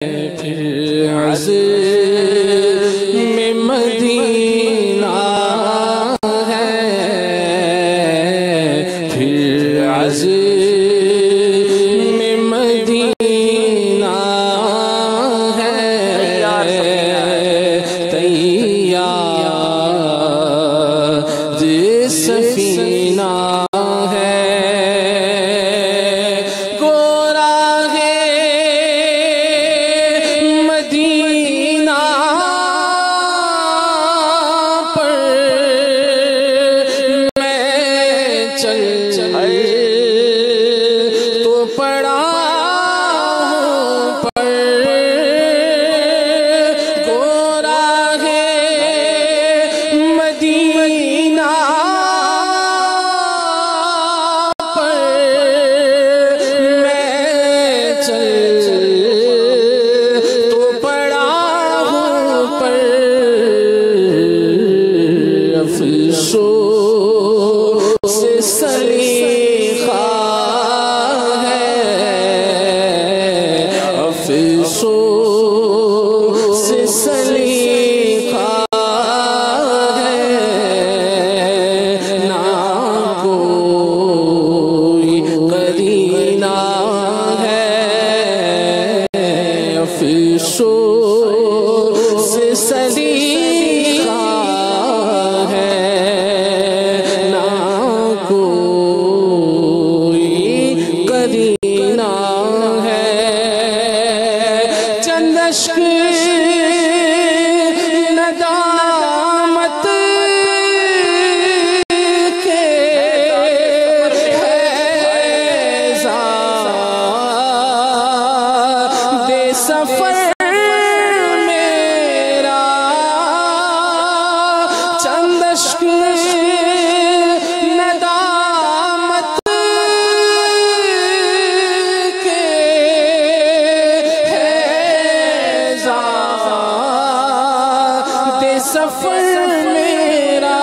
फिर अज़ीम मदीना है, फिर अज़ीम मदीना है, तैयार सफीना है, गोरा है मदीना पर मैं चल तो पड़ा हूँ पर, गोरा है मदीना पर मैं चल तो पड़ा हूँ पर, अफसोस से सलीखा है, अफसोस से सलीखा है, ना कोई करीना है, अफसोस से सलीखा है, ना कोई करीना है, चंद अश्क नदामत के दे सफर मेरा, चंद अश्क नदामत के दे सफर मेरा,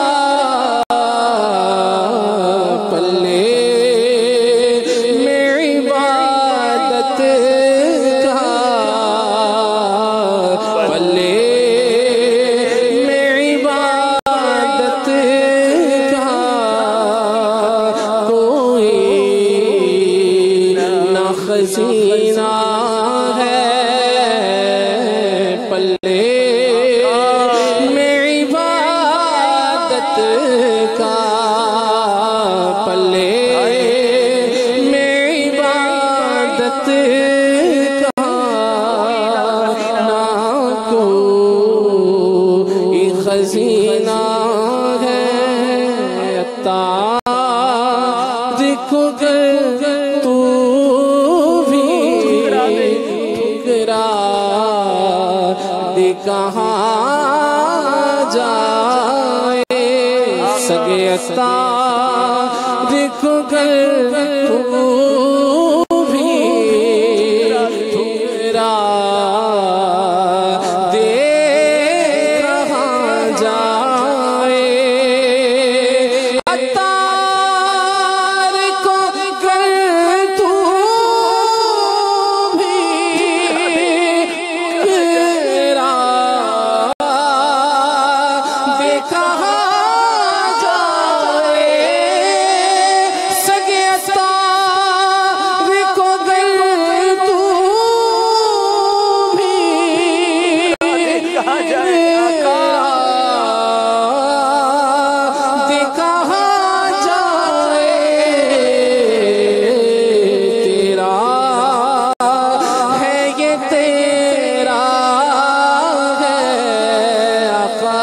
पल्ले में इबादत का, पल्ले में इबादत का कोई न खजीना है, पल्ले में इबादत का, पल्ले में इबादत का ना कोई खजीना है, तारीख कर तू भी ठुकरा दे कहाँ जाए, सगे तारीख कर तू भी ठुकरा दे कहाँ जाए, तारीख कर तू भी ठुकरा दे कहाँ जाए, सगे तारीख कर तू भी दे कहाँ जाए, तेरा है ये तेरा है आका,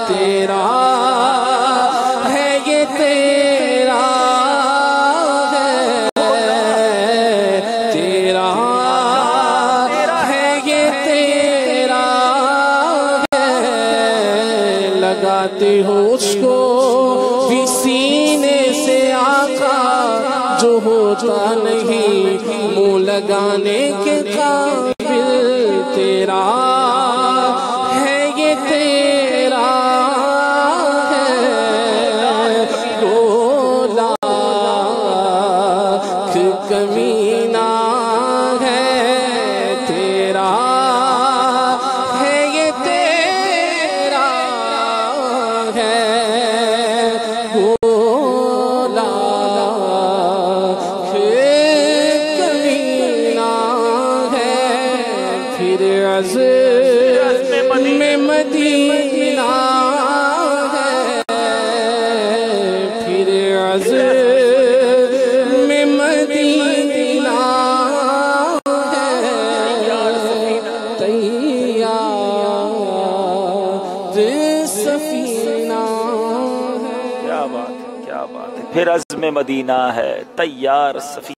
तेरा है ये तेरा है, तेरा है ये तेरा है, लगाते हो उसको भी सीने से आका, जो होता नहीं मुँह लगाने के काबिल, तेरा है ये तेरा है, गोला कमीना है तेरा। फिर अज़्म मदीना है तैयार सफी